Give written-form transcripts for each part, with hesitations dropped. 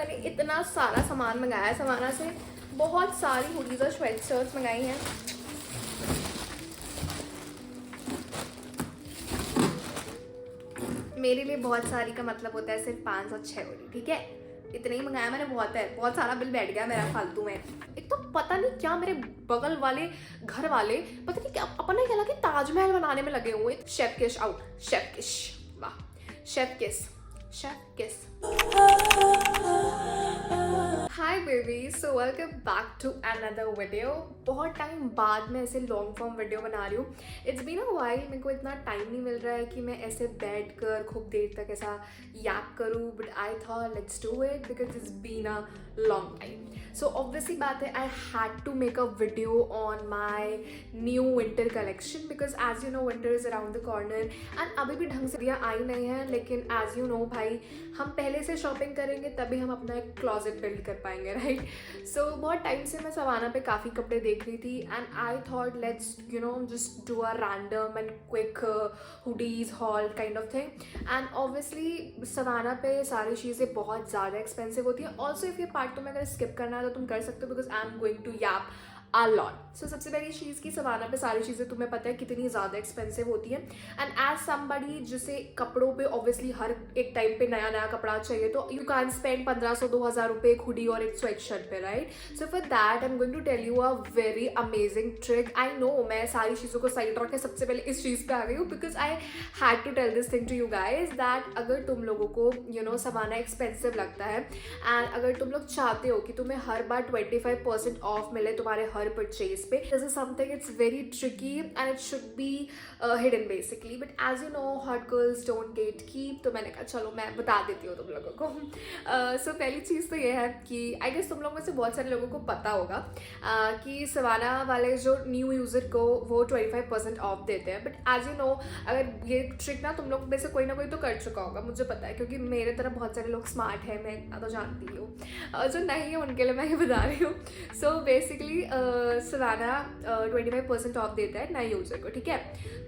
मैंने इतना सारा सामान मंगाया है सवाना से, बहुत सारी हुडीज और स्वेट शर्ट्स मंगाई हैं। मेरे लिए बहुत सारी का मतलब होता है सिर्फ 5 और 6 हुडी, ठीक है। इतना ही मंगाया मैंने, बहुत है, बहुत सारा बिल बैठ गया मेरा फालतू में। एक तो पता नहीं क्या मेरे बगल वाले घर वाले पता नहीं क्या अपना क्या लगा कि ताजमहल बनाने में लगे हुए। शेफ किस आउट, शेफ किस, वाह, chef kiss, chef kiss. Hi baby, so welcome back to another video. बहुत टाइम बाद मैं ऐसे लॉन्ग फॉर्म वीडियो बना रही हूँ। इट्स बीन अ वाइल, मेरे को इतना टाइम नहीं मिल रहा है कि मैं ऐसे बैठ कर खूब देर तक ऐसा याप करूँ, but I thought let's do it because it's been a long time. So obviously बात है, I had to make a video on my new winter collection because as you know winter is around the corner and अभी भी ढंग से दिया आई नहीं है। लेकिन एज यू नो भाई, हम पहले से शॉपिंग करेंगे तभी हम अपना एक क्लॉजेट बिल्ड कर पाएंगे, राइट। सो बहुत टाइम से मैं सवाना पे काफ़ी कपड़े देख रही थी and I thought let's you know just do a random and quick hoodies haul kind of thing. And obviously Savana पे सारी चीज़ें बहुत ज़्यादा एक्सपेंसिव होती हैं। ऑल्सो इफ़ ये पार्ट तुम्हें अगर स्किप करना है तो तुम कर सकते हो because I am going to yap a lot. So सबसे पहली चीज़ की सवाना पे सारी चीज़ें तुम्हें पता है कितनी ज़्यादा एक्सपेंसिव होती है। एंड एज समबडी जिसे कपड़ों पे ऑब्वियसली हर एक टाइम पे नया नया कपड़ा चाहिए, तो यू कैन स्पेंड 1500-2000 रुपये एक हुडी और एक स्वेट शर्ट पे, right. So for that I am going to tell you a very amazing trick. I know मैं सारी चीज़ों को साइड रख के सबसे पहले इस चीज़ पे आ गई हूँ because I had to tell this thing to you guys that अगर तुम लोगों को यू नो सवाना एक्सपेंसिव लगता है एंड अगर तुम लोग चाहते हो कि तुम्हें हर बार 25% ऑफ मिले तुम्हारे हर परचेज पे, this is something it's very tricky and it should be hidden basically, but as you know hot girls don't gatekeep, तो मैंने कहा चलो मैं बता देती हूँ तुम लोगों को। so पहली चीज़ तो ये है कि आई गेस तुम लोगों में से बहुत सारे लोगों को पता होगा कि सवाना वाले जो न्यू यूज़र को वो 25% ऑफ देते हैं। बट एज यू नो अगर ये ट्रिक ना तुम लोग में से कोई ना कोई तो कर चुका होगा, मुझे पता है क्योंकि मेरे तरह बहुत सारे लोग स्मार्ट हैं, मैं इतना तो जानती हूँ। जो नहीं है उनके लिए मैं ये बता रही हूँ। सो बेसिकली सवाना 25% ऑफ देता है नए यूज़र को, ठीक है।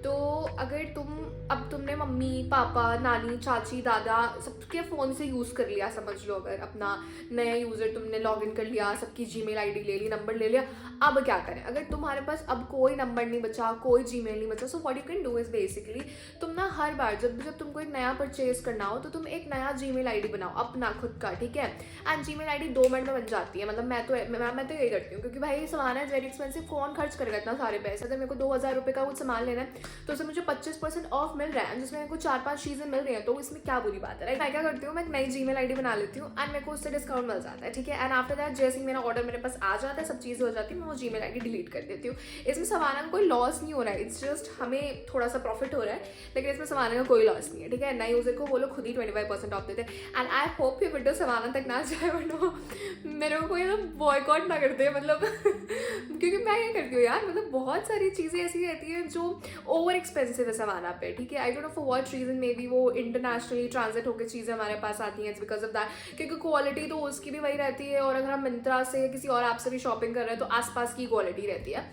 तो अगर अब तुमने मम्मी पापा नानी चाची दादा सबके फ़ोन से यूज़ कर लिया, समझ लो अगर अपना नया यूज़र तुमने लॉग इन कर लिया, सबकी जीमेल आईडी ले ली, नंबर ले लिया, अब क्या करें। अगर तुम्हारे पास अब कोई नंबर नहीं बचा, कोई जीमेल नहीं बचा, so what you can do is basically तुम ना हर बार जब तुमको एक नया परचेज करना हो तो तुम एक नया जीमेल आईडी बनाओ अपना खुद का, ठीक है। एंड जीमेल आईडी 2 मिनट में बन जाती है। मतलब मैं तो यही करती हूँ क्योंकि भाई सवाना इज़ वेरी एक्सपेंसिव, कौन खर्च करेगा इतना सारे पैसे। अगर मेरे को 2000 रुपये का कुछ सामान लेना है तो उसमें मुझे 25% ऑफ मिल रहा है जिसमें मेरे को 4-5 चीज़ें मिल रही हैं, तो इसमें क्या बुरी बात है, राइट। मैं क्या करती हूँ, मैं एक नई जीमेल आईडी बना लेती हूँ एंड मेरे को उससे डिस्काउंट मिल जाता है, ठीक है। एंड आफ्टर दैट जैसे ही मेरा ऑर्डर मेरे पास आ जाता है, सब चीज़ें हो जाती है, मैं वो जीमेल आईडी डिलीट कर देती हूँ। इसमें सवाना का कोई लॉस नहीं हो रहा है, इट्स जस्ट हमें थोड़ा सा प्रॉफिट हो रहा है, लेकिन इसमें सवाना का कोई लॉस नहीं है, ठीक है। नए यूज़र को वो लोग खुद ही 25% ऑफ देते हैं। एंड आई होप ये वीडियो सवाना तक ना जाए, बट मेरे को कोई बॉयकॉट ना करते हैं, मतलब क्योंकि मैं ये करती हूँ यार, मतलब बहुत सारी चीज़ें ऐसी रहती हैं जो ओवर एक्सपेंसिव है सवाना पे, ठीक है। I don't know for what reason, maybe वो इंटरनेशनली ट्रांजिट होकर चीज़ें हमारे पास आती हैं, इट्स बिकॉज ऑफ दैट, क्योंकि क्वालिटी तो उसकी भी वही रहती है और अगर हम मिंत्रा से किसी और ऐप से भी शॉपिंग कर रहे हैं तो आसपास की क्वालिटी रहती है।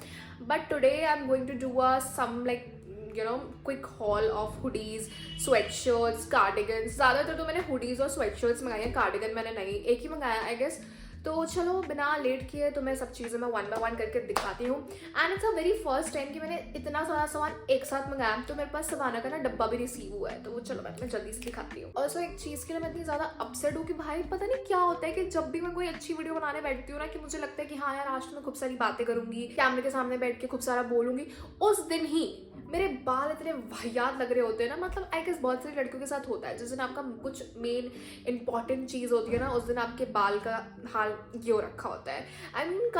But today I am going to do a some like you know quick haul of hoodies, sweatshirts, cardigans. ज़्यादातर तो मैंने हुडीज़ और स्वेट शर्ट्स मंगाई हैं, कार्डिगन मैंने नहीं, एक ही मंगाया आई गेस। तो चलो बिना लेट किए तो मैं सब चीज़ें मैं 1 बाय 1 करके दिखाती हूँ। And it's a very first time कि मैंने इतना सारा सामान एक साथ मंगाया, तो मेरे पास सवाना का ना डब्बा भी रिसीव हुआ है, तो वो चलो मैं जल्दी से दिखाती हूँ। और सो एक चीज़ के लिए मैं इतनी ज़्यादा अपसेट हूँ कि भाई पता नहीं क्या होता है कि जब भी मैं कोई अच्छी वीडियो बनाने बैठती हूँ ना कि मुझे लगता है कि हाँ यार आज तो मैं खूब सारी बातें करूँगी, कैमरे के सामने बैठ के खूब सारा बोलूँगी, उस दिन ही मेरे बाल इतने वाहियात लग रहे होते हैं ना। मतलब आई गेस बहुत सारी लड़कियों के साथ होता है, जिस दिन आपका कुछ मेन इंपॉर्टेंट चीज़ होती है ना, उस दिन आपके बाल का हाल ये हो रखा होता है। आई मीन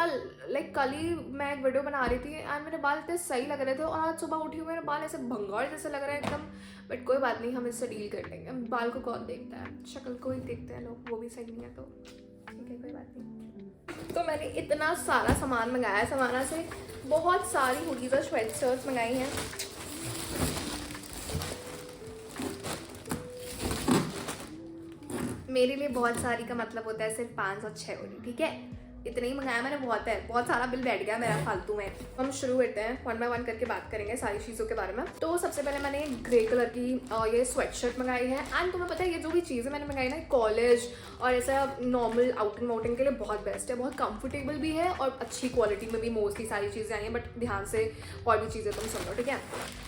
कल ही मैं एक वीडियो बना रही थी एंड मेरे बाल इतने सही लग रहे थे और आज सुबह उठी हूँ मेरे बाल ऐसे भंगार जैसे लग रहा है एकदम। बट कोई बात नहीं, हम इससे डील कर लेंगे। बाल को कौन देखता है, शक्ल को ही देखते हैं लोग, वो भी सही नहीं है तो ठीक है, कोई बात नहीं। तो मैंने इतना सारा सामान मंगाया है सवाना से, बहुत सारी हुडीज और स्वेट शर्ट्स मंगाई हैं। मेरे लिए बहुत सारी का मतलब होता है सिर्फ 5 और 6 हुडी, ठीक है। इतना ही मंगाया मैंने, बहुत है, बहुत सारा बिल बैठ गया मेरा फालतू में। हम शुरू करते हैं, 1 बाय 1 करके बात करेंगे सारी चीज़ों के बारे में। तो सबसे पहले मैंने ग्रे कलर की ये स्वेटशर्ट मंगाई है। एंड तुम्हें पता है ये जो भी चीज़ें मैंने मंगाई ना, कॉलेज और ऐसा नॉर्मल आउटिंग वाउटिंग के लिए बहुत बेस्ट है, बहुत कंफर्टेबल भी है और अच्छी क्वालिटी में भी मोस्टली सारी चीज़ें आई हैं। बट ध्यान से और भी चीज़ें तुम सुनो, ठीक है।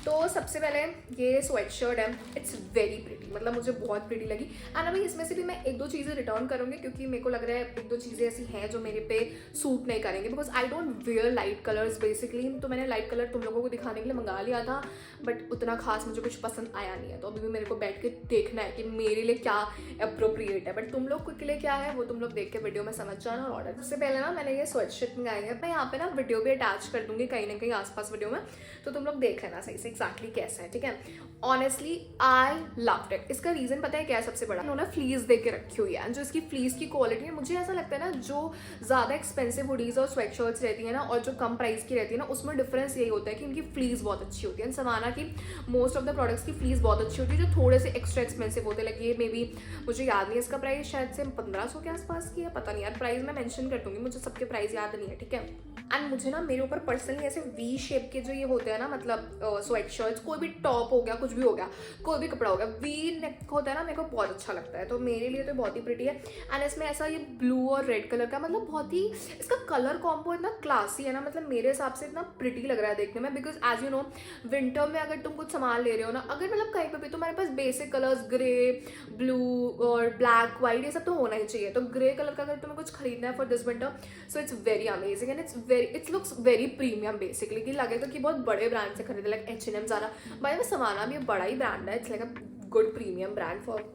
तो सबसे पहले ये स्वेटशर्ट है, इट्स वेरी प्रिटी, मतलब मुझे बहुत प्रिटी लगी। एंड अभी इसमें से भी मैं 1-2 चीज़ें रिटर्न करूँगी क्योंकि मेरे को लग रहा है 1-2 चीज़ें ऐसी हैं जो मेरे पे सूट नहीं करेंगे, because I don't wear light colours basically. तो मैंने लाइट कलर तुम लोगों को दिखाने के लिए मंगा लिया था, बट उतना खास मुझे कुछ पसंद आया नहीं है। तो अभी भी मेरे को बैठ के देखना है कि मेरे लिए क्या अप्रोप्रिएट है, बट तुम लोग के लिए क्या है वो तुम लोग देख के वीडियो में समझ जाना और ऑर्डर। सबसे पहले ना मैंने ये स्वेटशर्ट मंगाई है, मैं यहाँ पे ना वीडियो भी अटैच कर दूंगी कहीं ना कहीं आसपास वीडियो में, तो तुम लोग देख लेना सही से एक्जैक्टली कैसा है, ठीक है। Honestly I loved it. इसका रीजन पता है क्या है सबसे बड़ा, उन्होंने फ्लीस दे के रखी हुई है। जो इसकी फ्लीस की क्वालिटी है, मुझे ऐसा लगता है ना जो ज़्यादा एक्सपेंसिव हुडीज और स्वेटशर्ट्स रहती है ना और जो कम प्राइस की रहती है ना, उसमें डिफरेंस यही होता है कि इनकी फ्लीस बहुत अच्छी होती है। समाना की मोस्ट ऑफ द प्रोडक्ट्स की फ्लीस बहुत अच्छी होती है, जो थोड़े से एक्स्ट्रा एक्सपेंसिव होते हैं। लाइक ये मे बी मुझे याद नहीं, इसका प्राइस शायद से 1500 के आसपास की है, पता नहीं यार, प्राइस मैं मेंशन कर दूंगी, मुझे सबके प्राइस याद नहीं है, ठीक है। एंड मुझे ना मेरे ऊपर पर्सनली ऐसे वी शेप के जो ये होते हैं ना, मतलब स्वेट शर्ट्स, कोई भी टॉप हो गया, कुछ भी हो गया, कोई भी कपड़ा हो गया, वी नेक होता है ना, मेरे को बहुत अच्छा लगता है। तो मेरे लिए तो बहुत ही प्रिटी है। एंड इसमें ऐसा ये ब्लू और रेड कलर का, मतलब बहुत ही इसका कलर कॉम्बो इतना क्लासी है ना, मतलब मेरे हिसाब से इतना प्रिटी लग रहा है देखने में। Because as you know winter में अगर तुम कुछ सामान ले रहे हो ना, अगर मतलब कहीं पर भी तुम्हारे पास बेसिक कलर्स ग्रे, ब्लू और ब्लैक, व्हाइट, ये सब तो होना ही चाहिए। तो ग्रे कलर का अगर तुम्हें कुछ खरीदना है for this winter, so it's very amazing and it's looks very premium basically, कि लगे तो कि बहुत बड़े ब्रांड से खरीदे, like H&M, Zara. By the way समाना भी बड़ा ही ब्रांड है, it's like a good premium brand for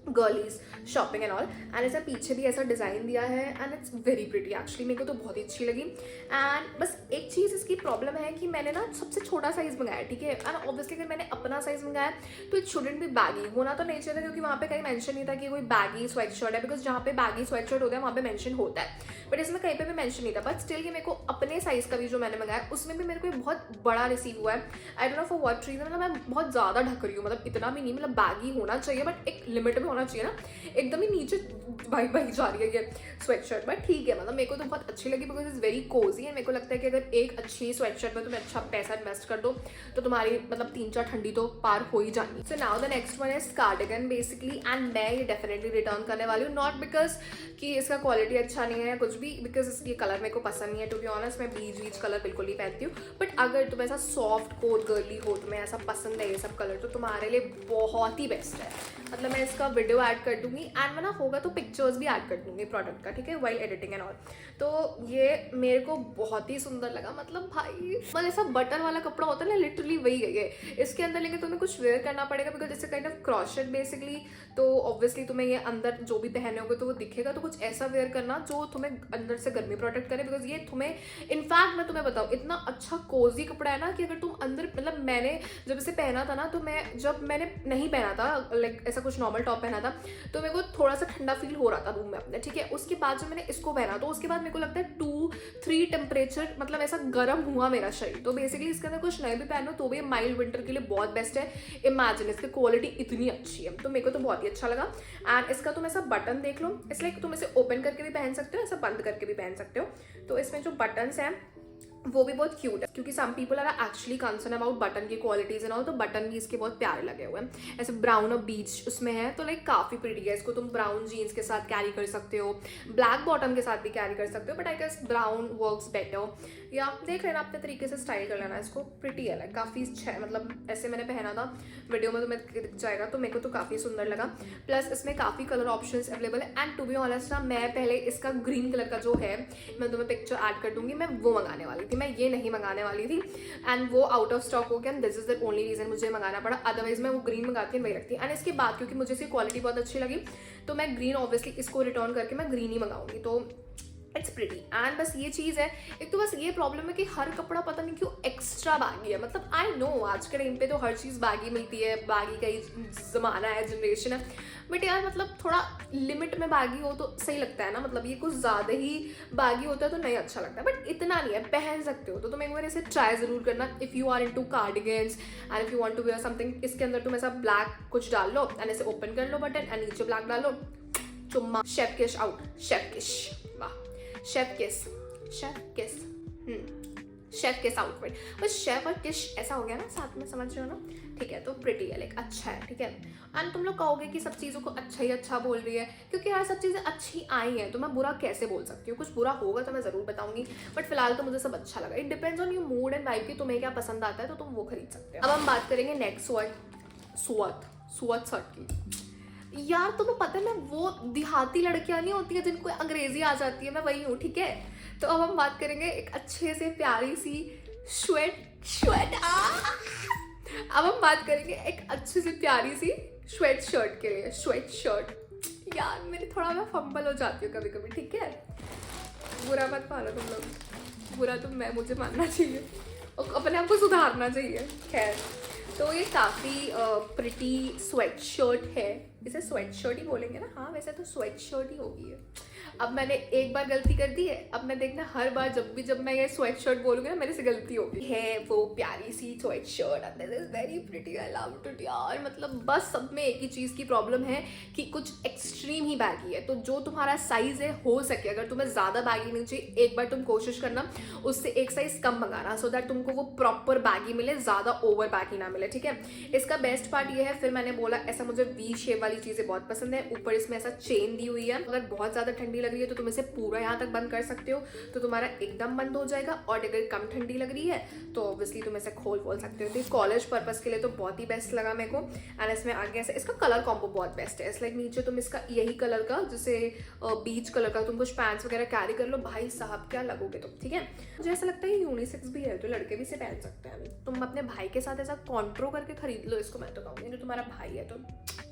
girlies shopping and all. And ऐसा पीछे भी ऐसा डिज़ाइन दिया है and it's very pretty actually, मेरे को तो बहुत ही अच्छी लगी। एंड बस एक चीज़ इसकी प्रॉब्लम है कि मैंने ना सबसे छोटा साइज़ मंगाया, ठीक है। एंड ऑब्वियसली अगर मैंने अपना साइज़ मंगाया तो इट शुडेंट भी बैगी, होना तो नहीं चाहिए था, क्योंकि वहाँ पे कहीं मेंशन नहीं था कि कोई बैगी स्वेट शर्ट है। बिकॉज जहाँ पे बैगी स्वेट शर्ट होता है वहाँ पे मेंशन होता है, बट इसमें कहीं पे भी मेंशन नहीं था। बट स्टिल ये मेरे को अपने साइज़ का भी जो मैंने मंगाया उसमें भी मेरे को बहुत बड़ा रिसीव हुआ है। I don't know for what reason, मतलब मैं बहुत ज़्यादा ढक रही हूँ, मतलब इतना भी नहीं, मतलब बैगी होना चाहिए बट एक लिमिट में होना चाहिए ना, एकदम ही नीचे भाई जा रही है ये स्वेट शर्ट। बट ठीक है, मतलब मेरे को तो बहुत अच्छी लगी because is very Cozi. And मेरे को लगता है कि अगर एक अच्छी स्वेट शर्ट में तुम्हें अच्छा पैसा इन्वेस्ट कर दो तो तुम्हारी मतलब 3-4 ठंडी तो पार हो ही जानी। So now the next one is cardigan basically, and मैं ये डेफिनेटली रिटर्न करने वाली हूँ, नॉट बिकॉज कि इसका क्वालिटी अच्छा नहीं है या कुछ भी, बिकॉज इसकी कलर मेरे को पसंद नहीं है। टू बी ऑनेस्ट मैं बीच कलर बिल्कुल नहीं पहनती हूँ, बट अगर तुम ऐसा सॉफ्ट कोर गर्ली हो, तुम्हें ऐसा पसंद है ये सब कलर, तो तुम्हारे लिए बहुत ही बेस्ट है। मतलब मैं इसका वीडियो ऐड कर दूंगी एंड मैं ना होगा तो पिक्चर्स भी ऐड कर दूंगी प्रोडक्ट का, ठीक है, वाइल एडिटिंग एंड ऑल। तो ये मेरे को बहुत ही सुंदर लगा, मतलब भाई मतलब ऐसा बटन वाला कपड़ा होता है ना, लिटरली वही है ये। इसके अंदर लेके तुम्हें कुछ वेयर करना पड़ेगा because it's kind of crochet basically. तो ऑब्वियसली तुम्हें ये अंदर जो भी पहने होगे तो वो दिखेगा, तो कुछ ऐसा वेयर करना जो तुम्हें अंदर से गर्मी प्रोटेक्ट करे, बिकॉज ये तुम्हें इनफैक्ट मैं तुम्हें बताऊँ इतना अच्छा कोजी कपड़ा है ना कि अगर तुम अंदर, मतलब मैंने जब इसे पहना था ना, तो जब मैंने नहीं पहना था, लाइक ऐसा कुछ नॉर्मल टॉप पहना था, तो मेरे को थोड़ा सा ठंडा फील हो रहा था रूम में अपने, ठीक है। उसके बाद जब मैंने इसको पहना तो उसके बाद मेरे को लगता है 2-3 टेम्परेचर, मतलब ऐसा गर्म हुआ मेरा शरीर। तो बेसिकली इसके अंदर कुछ नहीं भी पहनो तो भी माइल्ड विंटर के लिए बहुत बेस्ट है। इमेजिन इसकी क्वालिटी इतनी अच्छी है, तो मेरे को तो बहुत ही अच्छा लगा। एंड इसका तुम ऐसा बटन देख लो, इसलिए तुम इसे ओपन करके भी पहन सकते हो, ऐसा बंद करके भी पहन सकते हो। तो इसमें जो बटन्स हैं वो भी बहुत क्यूट है, क्योंकि some people are actually concern about button की क्वालिटीज एंड ऑल। तो बटन भी इसके बहुत प्यारे लगे हुए हैं, ऐसे ब्राउन और बीच उसमें है, तो लाइक काफी प्रिटी है। इसको तुम ब्राउन जीन्स के साथ कैरी कर सकते हो, ब्लैक बॉटम के साथ भी कैरी कर सकते हो, but I guess brown works better. या देख लेना अपने तरीके से स्टाइल कर लेना इसको, प्रिटी है, लाइक काफी अच्छा है। मतलब ऐसे मैंने पहना था, वीडियो में तुम्हें दिख जाएगा, तो मेरे को तो काफी सुंदर लगा। प्लस इसमें काफी कलर ऑप्शंस अवेलेबल है। एंड टू बी ऑनेस्ट ना, मैं पहले इसका ग्रीन कलर का जो है, मैं तुम्हें पिक्चर ऐड कर दूंगी, मैं वो मंगाने वाली थी, मैं ये नहीं मंगाने वाली थी। एंड वो आउट ऑफ स्टॉक हो गया, this is the only reason मुझे मंगाना पड़ा, अदरवाइज मैं वो ग्रीन मंगाती वही रखती। एंड इसके बाद क्योंकि मुझे इसकी क्वालिटी बहुत अच्छी लगी, तो मैं ग्रीन ऑब्वियसली इसको रिटर्न करके मैं ग्रीन ही मंगाऊंगी। तो इट्स प्रिटी। एंड बस ये चीज़ है, एक तो बस ये प्रॉब्लम है कि हर कपड़ा पता नहीं क्यों एक्स्ट्रा बैगी है। मतलब आई नो आज के टाइम पे तो हर चीज़ बैगी मिलती है, बैगी का ही ज़माना है, जनरेशन है, बट यार मतलब थोड़ा लिमिट में बैगी हो तो सही लगता है ना। मतलब ये कुछ ज़्यादा ही बैगी होता है तो नहीं अच्छा लगता, बट इतना नहीं है, पहन सकते हो। तो तुम एक बार इसे ट्राई ज़रूर करना if you are into cardigans and if you want to wear something. इसके अंदर तुम ऐसा ब्लैक कुछ डाल लो एंड इसे ओपन कर लो बटन, एंड नीचे ब्लैक डालो, चुम्मा, शेफ किश आउट, शेफ किश, वाह। Chef kiss, chef kiss, chef किस आउटफिट, बस शेफ और किस ऐसा हो गया ना साथ में, समझ रहे हो ना, ठीक है। तो प्रिटी है, लाइक अच्छा है, ठीक है। एंड तुम लोग कहोगे कि सब चीज़ों को अच्छा ही अच्छा बोल रही है, क्योंकि यार सब चीज़ें अच्छी आई हैं तो मैं बुरा कैसे बोल सकती हूँ। कुछ बुरा होगा तो मैं ज़रूर बताऊंगी, बट फिलहाल तो मुझे सब अच्छा लगा। It depends on your mood and vibe कि तुम्हें क्या पसंद आता है तो तुम वो खरीद सकते हो। अब हम बात करेंगे नेक्स्ट सुअत शर्ट की। यार तुम्हें पता है मैं वो देहाती लड़कियां नहीं होती है जिनको अंग्रेजी आ जाती है, मैं वही हूँ, ठीक है। तो अब हम बात करेंगे एक अच्छे से प्यारी सी स्वेट अब हम बात करेंगे एक अच्छी सी प्यारी सी स्वेट शर्ट के लिए। स्वेट शर्ट यार मेरे थोड़ा मैं फंबल हो जाती हूँ कभी कभी, ठीक है। बुरा मत मानो तुम लोग, बुरा तो मुझे मानना चाहिए और अपने आप को सुधारना चाहिए। खैर, तो ये काफ़ी प्रिटी स्वेट शर्ट है, इसे स्वेट शर्ट ही बोलेंगे ना, हाँ वैसे तो स्वेट शर्ट ही होगी ये। अब मैंने एक बार गलती कर दी है, अब मैं देखना हर बार जब मैं ये स्वेट शर्ट बोलूँगी ना मेरे से गलती होगी। है वो प्यारी सी sweatshirt, this is very pretty, I love it यार। मतलब बस सब में एक ही चीज़ की प्रॉब्लम है कि कुछ एक्सट्रीम ही बैगी है। तो जो तुम्हारा साइज है, हो सके अगर तुम्हें ज़्यादा बैगी नहीं चाहिए, एक बार तुम कोशिश करना उससे एक साइज कम मंगाना, सो दैट तुमको वो प्रॉपर बैगी मिले, ज़्यादा ओवर बैगी ना मिले, ठीक है। इसका बेस्ट पार्ट ये है, फिर मैंने बोला ऐसा मुझे वी शेप वाली चीज़ें बहुत पसंद है। ऊपर इसमें ऐसा चेन दी हुई है, अगर बहुत ज़्यादा ठंडी लग रही है तो तुम इसे पूरा यहाँ तक बंद कर सकते हो, तो तुम्हारा एकदम बंद हो जाएगा। और अगर कम ठंडी लग रही है तो ऑब्वियसली तुम इसे खोल सकते हो। तो कॉलेज पर्पस के लिए तो बहुत ही बेस्ट लगा मेरे को। एंड इसमें आगे ऐसे इसका कलर कॉम्बो बहुत बेस्ट है। लाइक नीचे तुम इसका यही कलर का, जैसे बीच कलर का, तुम कुछ पैंट्स वगैरह कैरी कर लो, भाई साहब क्या लगोगे तुम, ठीक है। मुझे ऐसा लगता है यूनिसेक्स भी है, तो लड़के भी इसे पहन सकते हैं। तुम अपने भाई के साथ ऐसा कॉन्ट्रो करके खरीद लो इसको, मैं तो कहूँगी, जो तुम्हारा भाई है तो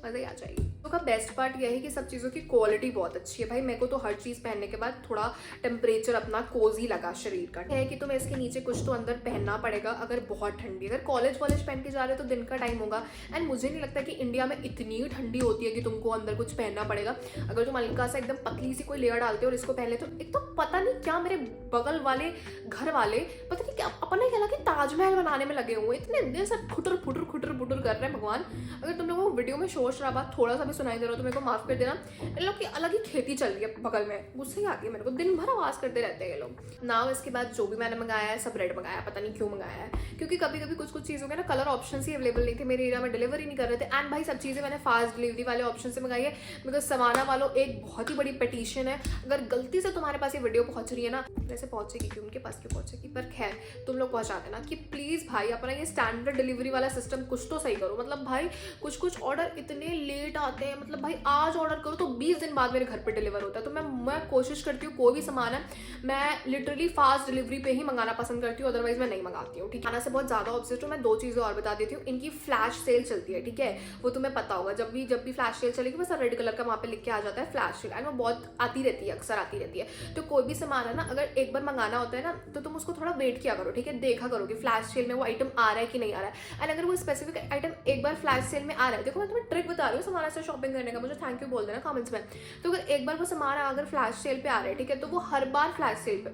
मजा ही आ जाएगी। तो का बेस्ट पार्ट यह है कि सब चीज़ों की क्वालिटी बहुत अच्छी है। भाई मेरे को तो हर चीज़ पहनने के बाद थोड़ा टेम्परेचर अपना कोजी लगा शरीर का, है कि तुम्हें इसके नीचे कुछ तो अंदर पहनना पड़ेगा अगर बहुत ठंडी, अगर कॉलेज पहन के जा रहे हो तो दिन का टाइम होगा। एंड मुझे नहीं लगता कि इंडिया में इतनी ठंडी होती है कि तुमको अंदर कुछ पहनना पड़ेगा। अगर तुम हल्का सा एकदम पतली सी कोई लेयर डालते हो और इसको पहन लेते हो, एक तो पता नहीं क्या मेरे बगल वाले घर वाले पता नहीं क्या अपने क्या लगे ताजमहल बनाने में लगे हुए, इतने देर से खुटर कर रहे हैं। भगवान, अगर तुम लोगों को वीडियो में शोर शराबा थोड़ा सा भी सुनाई दे रहा हो तो मेरे को माफ कर देना। इन लोग की अलग ही खेती चल रही है बगल में, गुस्से ही आती है मेरे को, दिन भर आवाज करते रहते हैं ये लोग। नाउ इसके बाद जो भी मैंने मंगाया है सब रेड मंगाया, पता नहीं क्यों मंगाया है, क्योंकि कभी कभी कुछ चीज़ों के ना कलर ऑप्शन ही अवेलेबल नहीं थे मेरे एरिया में, डिलीवरी नहीं कर रहे थे। एंड भाई सब चीज़ें मैंने फास्ट डिलीवरी वाले ऑप्शन से मंगाई है, बिकॉज समाना वालों एक बहुत ही बड़ी पिटीशन है, अगर गलती से तुम्हारे पास ये वीडियो पहुंच रही है ना, वैसे पहुंचेगी कि उनके पास क्यों पहुंचेगी, पर खैर तुम लोग पहुंचा देना कि प्लीज़ भाई अपना ये स्टैंडर्ड डिलीवरी वाला सिस्टम कुछ तो सही करो। मतलब भाई कुछ ऑर्डर इतने लेट आते हैं, मतलब भाई आज ऑर्डर करो तो 20 दिन बाद मेरे घर पे डिलीवर होता है। तो मैं कोशिश करती हूँ कोई भी सामान है मैं लिटरली फास्ट डिलीवरी पे ही मंगाना पसंद करती हूँ, अदरवाइज मैं नहीं मंगाती हूँ, ठीक है। खाना से बहुत ज़्यादा ऑब्सेस्ड हूँ मैं। दो चीज़ें और बता देती हूँ, इनकी फ्लैश सेल चलती है, ठीक है, वो तुम्हें पता होगा, जब भी फ्लैश सेल चलेगी बस रेड कलर का वहाँ पे लिख के आ जाता है फ्लैश सेल, एंड वो बहुत आती रहती है, अक्सर आती रहती है। तो कोई भी सामान है ना, अगर एक बार मंगाना होता है ना तो तुम उसको थोड़ा वेट किया करो, ठीक है, देखा करो कि फ्लैश सेल में वो आइटम आ रहा है कि नहीं आ रहा है। एंड अगर वो स्पेसिफिक आइटम एक बार फ्लैश सेल में आ रहा है, देखो मैं तुम्हें ट्रिक बता रही हूँ सामान से शॉपिंग करने का, मुझे थैंक यू बोल देना कमेंट्स में। तो अगर एक बार वो सामान अगर फ्लैश सेल पे आ रहा है, ठीक है, तो वो हर बार फ्लैश सेल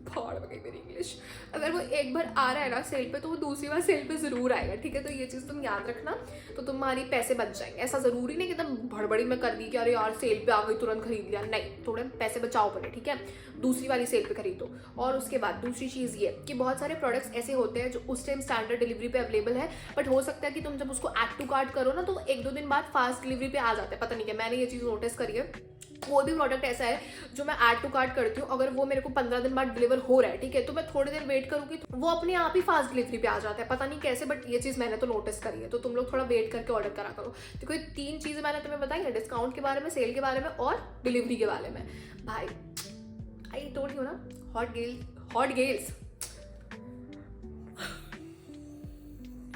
फाड़ हो गई मेरी इंग्लिश, अगर वो एक बार आ रहा है ना सेल पे तो वो दूसरी बार सेल पे जरूर आएगा, ठीक है। तो ये चीज़ तुम याद रखना, तो तुम्हारी पैसे बच जाएंगे। ऐसा जरूरी नहीं कि एकदम भड़बड़ी में कर दी कि अरे यार सेल पे आ गई तुरंत खरीद लिया, नहीं, थोड़े पैसे बचाओ पड़े, ठीक है, दूसरी वाली सेल पे खरीदो। और उसके बाद दूसरी चीज़ ये कि बहुत सारे प्रोडक्ट्स ऐसे होते हैं जो उस टाइम स्टैंडर्ड डिलीवरी पे अवेलेबल है, बट हो सकता है कि तुम जब उसको ऐड टू कार्ट करो ना तो 1-2 दिन बाद फास्ट डिलीवरी पे आ जाता है, पता नहीं क्या, मैंने ये चीज़ नोटिस करी है। कोई भी प्रोडक्ट ऐसा है जो मैं ऐड टू कार्ट करती हूँ, अगर वो मेरे को 15 दिन बाद डिलीवर हो रहा है, ठीक है, तो मैं थोड़ी देर वेट करूँगी तो वो अपने आप ही फास्ट डिलीवरी पे आ जाता है, पता नहीं कैसे, बट ये चीज़ मैंने तो नोटिस करी है। तो तुम लोग थोड़ा वेट करके ऑर्डर करा करो। तो कोई 3 चीज़ें मैंने तुम्हें बताई है, डिस्काउंट के बारे में, सेल के बारे में और डिलीवरी के बारे में। भाई आई टोल्ड यू ना, हॉट गेल्स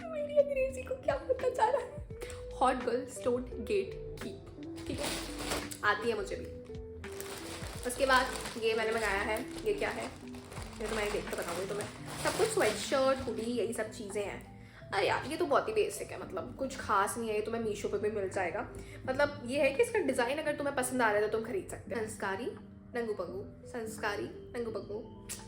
मेरी अंग्रेजी को क्या पता चल रहा है, hot girls don't get keep, ठीक है, आती है मुझे भी। उसके बाद ये मैंने मंगाया है, ये क्या है ये तो मैं देख कर बताऊँगी तुम्हें। सब कुछ स्वेट शर्ट, हुडी, यही सब चीज़ें हैं। अरे यार ये तो बहुत ही बेसिक है, मतलब कुछ खास नहीं है, ये तुम्हें मीशो पे भी मिल जाएगा। मतलब ये है कि इसका डिज़ाइन अगर तुम्हें पसंद आ रहा है तो तुम खरीद सकते हो। संस्कारी नंगू पंगू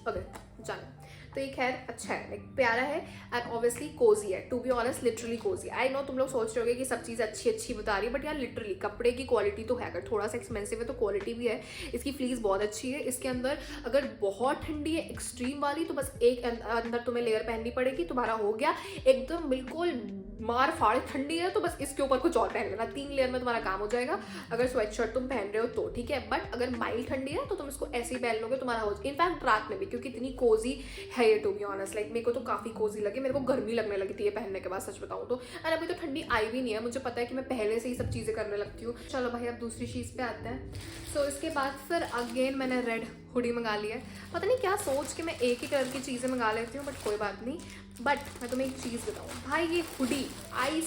वगैरह जानो। तो ये खैर अच्छा है, लाइक प्यारा है एंड ऑब्वियसली कोजी है, to be honest literally cozy. I know तुम लोग सोच रहे होगे कि सब चीज़ अच्छी बता रही है, बट यार लिटरली कपड़े की क्वालिटी तो है, अगर थोड़ा सा एक्सपेंसिव है तो क्वालिटी भी है। इसकी फ्लीस बहुत अच्छी है। इसके अंदर अगर बहुत ठंडी है एक्सट्रीम वाली तो बस एक अंदर तुम्हें लेयर पहननी पड़ेगी, तुम्हारा हो गया। एकदम बिल्कुल मार फाड़ ठंडी है तो बस इसके ऊपर कुछ और पहन लेना, 3 लेयर में तुम्हारा काम हो जाएगा अगर स्वेट शर्ट तुम पहन रहे हो तो, ठीक है। बट अगर माइल्ड ठंडी है तो तुम इसको ऐसे ही पहन लोगे, तुम्हारा हो जाएगा। इनफैक्ट रात में भी, क्योंकि इतनी कोजी है ये, टू बी ऑनेस्ट लाइक मेरे को तो काफ़ी कोजी लगी, मेरे को गर्मी लगने लगी थी ये पहनने के बाद, सच बताऊँ तो। और अभी तो ठंडी आई भी नहीं है, मुझे पता है कि मैं पहले से ही सब चीज़ें करने लगती हूँ। चलो भाई अब दूसरी चीज़ पे आते हैं। सो इसके बाद फिर अगेन मैंने रेड हुडी मंगा लिया है। पता नहीं क्या सोच के मैं एक ही कलर की चीज़ें मंगा लेती हूँ, बट कोई बात नहीं। बट मैं तुम्हें एक चीज़ बताऊँ भाई, ये hoodie I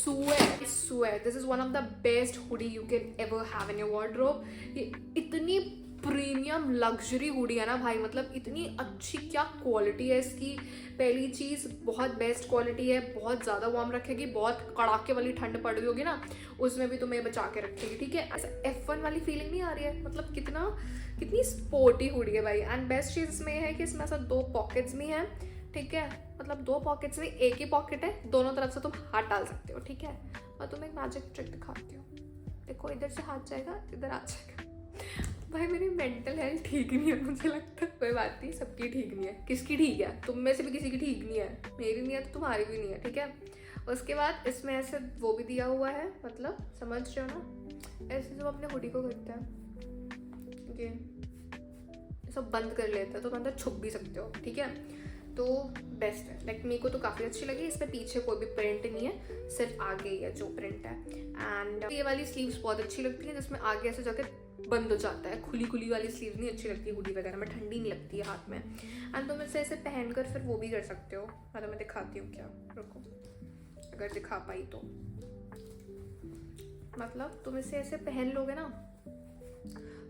swear this is one of the best hoodie you can ever have in your wardrobe। ये इतनी प्रीमियम लग्जरी हुडी है ना भाई, मतलब इतनी अच्छी क्या क्वालिटी है इसकी। पहली चीज़ बहुत बेस्ट क्वालिटी है, बहुत ज़्यादा वार्म रखेगी, बहुत कड़ाके वाली ठंड पड़ रही होगी ना उसमें भी तुम्हें बचा के रखेगी, ठीक है। ऐसा F1 वाली फीलिंग नहीं आ रही है, मतलब कितनी स्पोर्टी हुडी है भाई। एंड बेस्ट चीज़ इसमें है कि इसमें ऐसा 2 पॉकेट्स भी हैं, ठीक है, मतलब 2 पॉकेट्स में एक ही पॉकेट है, दोनों तरफ से तुम हाथ डाल सकते हो, ठीक है। और तुम्हें एक मैजिक ट्रिक दिखाती हूँ, देखो इधर से हाथ जाएगा, इधर आ जाएगा। भाई मेरी मेंटल हेल्थ ठीक नहीं है, मुझे लगता है। कोई बात नहीं, सबकी ठीक नहीं है। किसकी ठीक है? तुम में से भी किसी की ठीक नहीं है, मेरी नहीं है तो तुम्हारी भी नहीं है, ठीक है। उसके बाद इसमें ऐसे वो भी दिया हुआ है, मतलब समझ रहे हो ना, ऐसे जब अपने हुडी को करते हैं ये सब बंद कर लेते हैं तो अंदर छुप भी सकते हो, ठीक है। तो बेस्ट है, लाइक मेरे को तो काफ़ी अच्छी लगी। इसमें पीछे कोई भी प्रिंट नहीं है, सिर्फ आगे ही है जो प्रिंट है। एंड ये वाली स्लीव्स बहुत अच्छी लगती है, जिसमें आगे ऐसे जाकर बंद हो जाता है। खुली वाली स्लीव नहीं अच्छी लगती है हुडी वगैरह में, ठंडी नहीं लगती है हाथ में। एंड तुम इसे ऐसे पहन कर फिर वो भी कर सकते हो, मतलब मैं दिखाती हूँ क्या, रुको अगर दिखा पाई तो। मतलब तुम इसे ऐसे पहन लोगे ना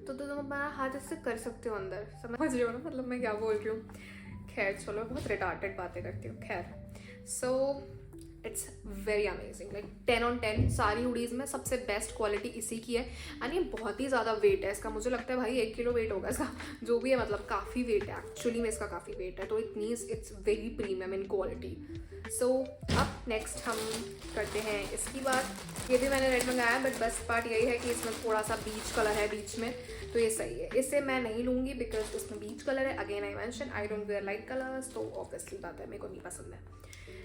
तो तुम अपना हाथ इससे कर सकते हो अंदर, समझ रहे हो ना मतलब मैं क्या बोल रही हूँ। खैर चलो, बहुत रिटार्टेड बातें करती हूँ। खैर सो it's very amazing, like 10 on 10। सारी हुडीज़ में सबसे बेस्ट क्वालिटी इसी की है। एंड ये बहुत ही ज़्यादा वेट है इसका, मुझे लगता है भाई 1 किलो वेट होगा इसका, जो भी है, मतलब काफ़ी वेट है एक्चुअली में, इसका काफ़ी वेट है। तो it means it's very premium in quality. So अब नेक्स्ट हम करते हैं इसकी बात। ये भी मैंने रेड मंगाया, बट बेस्ट पार्ट यही है कि इसमें थोड़ा सा बीच कलर है बीच में, तो ये सही है। इसे मैं नहीं लूँगी बिकॉज इसमें बीच कलर है। Again I mention I don't wear light colours, तो ऑब्वियसली बात है मेरे को नहीं पसंद है।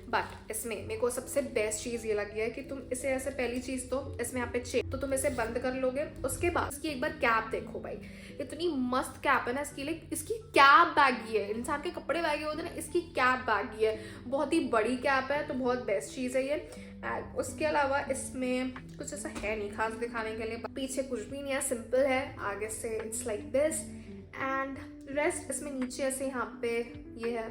बट इसमें मेरे को सबसे बेस्ट चीज़ ये लगी है कि तुम इसे ऐसे, पहली चीज़ तो इसमें यहाँ पे चेन, तो तुम इसे बंद कर लोगे। उसके बाद इसकी एक बार कैप देखो भाई, इतनी मस्त कैप है ना इसकी, लाइक इसकी कैप बैगी है। इंसान के कपड़े बैगे होते हैं ना, इसकी कैप बैगी है, बहुत ही बड़ी कैप है, तो बहुत बेस्ट चीज़ है ये। एंड उसके अलावा इसमें कुछ ऐसा है नहीं खास दिखाने के लिए, पीछे कुछ भी नहीं है, सिंपल है। आगे से it's like this and rest इसमें नीचे ऐसे यहाँ पे ये है,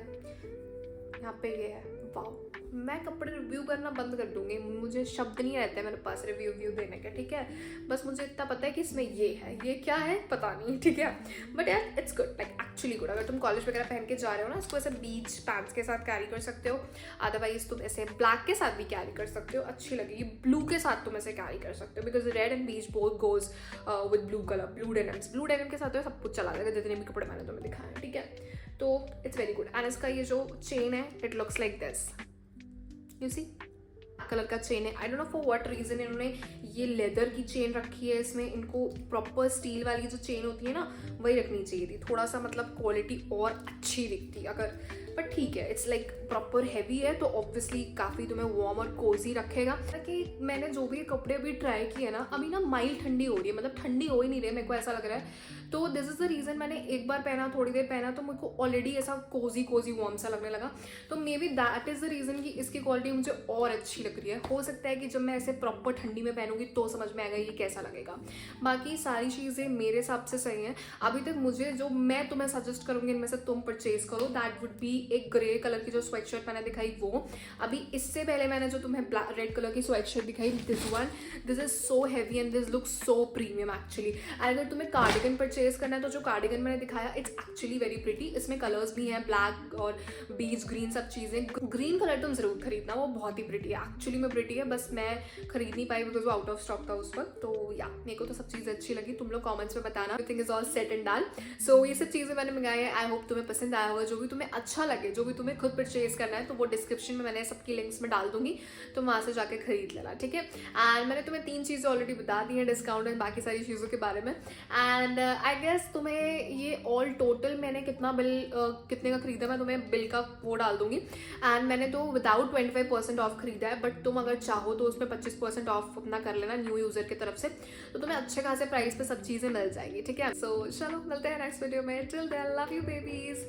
यहाँ पे ये है। वाओ, मैं कपड़े रिव्यू करना बंद कर दूंगी, मुझे शब्द नहीं रहते मेरे पास रिव्यू देने के, ठीक है। बस मुझे इतना पता है कि इसमें ये है, ये क्या है पता नहीं, ठीक है। बट यार it's good, like actually good. अगर तुम कॉलेज वगैरह पहन के जा रहे हो ना, इसको ऐसे बीच पैंट्स के साथ कैरी कर सकते हो। अदरवाइज तुम ऐसे ब्लैक के साथ भी कैरी कर सकते हो, अच्छी लगेगी। ब्लू के साथ तुम ऐसे कैरी कर सकते हो, because red and beach both goes with blue colour. Blue denim के साथ तो सब कुछ चला जाएगा, जितने भी कपड़े मैंने तुम्हें दिखाए, ठीक है। तो इट्स वेरी गुड। एंड इसका ये जो चेन है, it looks like this, you see, colour का चेन है। I don't know for what reason इन्होंने ये लेदर की चेन रखी है इसमें। इनको प्रॉपर स्टील वाली जो चेन होती है ना, वही रखनी चाहिए थी, थोड़ा सा मतलब क्वालिटी और अच्छी दिखती अगर। बट ठीक है, इट्स लाइक प्रॉपर हैवी है, तो ऑब्वियसली काफ़ी तुम्हें वार्म और कोजी रखेगा। कि मैंने जो भी कपड़े अभी ट्राई किए ना, अभी ना माइल्ड ठंडी हो रही है, मतलब ठंडी हो ही नहीं रही है, मेरे को ऐसा लग रहा है। तो दिस इज़ द रीज़न, मैंने एक बार पहना, थोड़ी देर पहना, तो मेरे को ऑलरेडी ऐसा कोजी वार्म सा लगने लगा। तो may be that is the reason कि इसकी क्वालिटी मुझे और अच्छी लग रही है। हो सकता है कि जब मैं ऐसे प्रॉपर ठंडी में पहनूंगी तो समझ में आएगा ये कैसा लगेगा। बाकी सारी चीज़ें मेरे हिसाब से सही हैं अभी तक। मुझे जो मैं तुम्हें सजेस्ट करूँगी इनमें से तुम परचेज करो, दैट वुड बी एक ग्रे कलर की जो स्वेट शर्ट मैंने दिखाई वो। अभी इससे पहले मैंने जो तुम्हें रेड कलर की स्वेट शर्ट दिखाई, this is so heavy and this look so premium actually. And अगर तुम्हें कार्डिगन परचेज करना है तो जो कार्डिगन मैंने दिखाया, इट्स एक्चुअली वेरी प्रिटी। इसमें कलर्स भी हैं, ब्लैक और बीच ग्रीन, सब चीज़ें। ग्रीन कलर तुम जरूर खरीदना, वो बहुत ही प्रिटी है, एक्चुअली में प्रिटी है, बस मैं खरीद नहीं पाई बिकॉज वो आउट ऑफ स्टॉक था उस वक्त। तो या मेरे को तो सब चीज़ें अच्छी लगी। तुम लोग कॉमेंट्स में बताना, everything is all set and done. So ये सब चीज़ें मैंने मंगाई है, आई होप तुम्हें पसंद आया होगा। जो भी तुम्हें अच्छा लगे, जो भी तुम्हें खुद परचेज करना है, तो वो डिस्क्रिप्शन में मैंने सबकी लिंक्स में डाल दूंगी, तो वहाँ से जाके खरीद लेना, ठीक है। एंड मैंने तुम्हें 3 चीज़ें ऑलरेडी बता दी हैं डिस्काउंट एंड बाकी सारी चीज़ों के बारे में। एंड आई गेस तुम्हें ये ऑल टोटल मैंने कितना बिल कितने का खरीदा, मैं तुम्हें बिल का वो डाल दूंगी। एंड मैंने तो विदाउट 25% ऑफ खरीदा है, बट तुम अगर चाहो तो उसमें 25% ऑफ अपना कर लेना न्यू यूज़र की तरफ से, तो तुम्हें अच्छे खासे प्राइस पे सब चीज़ें मिल जाएंगी, ठीक है। सो चलो मिलते हैं नेक्स्ट वीडियो में, till then love you babies.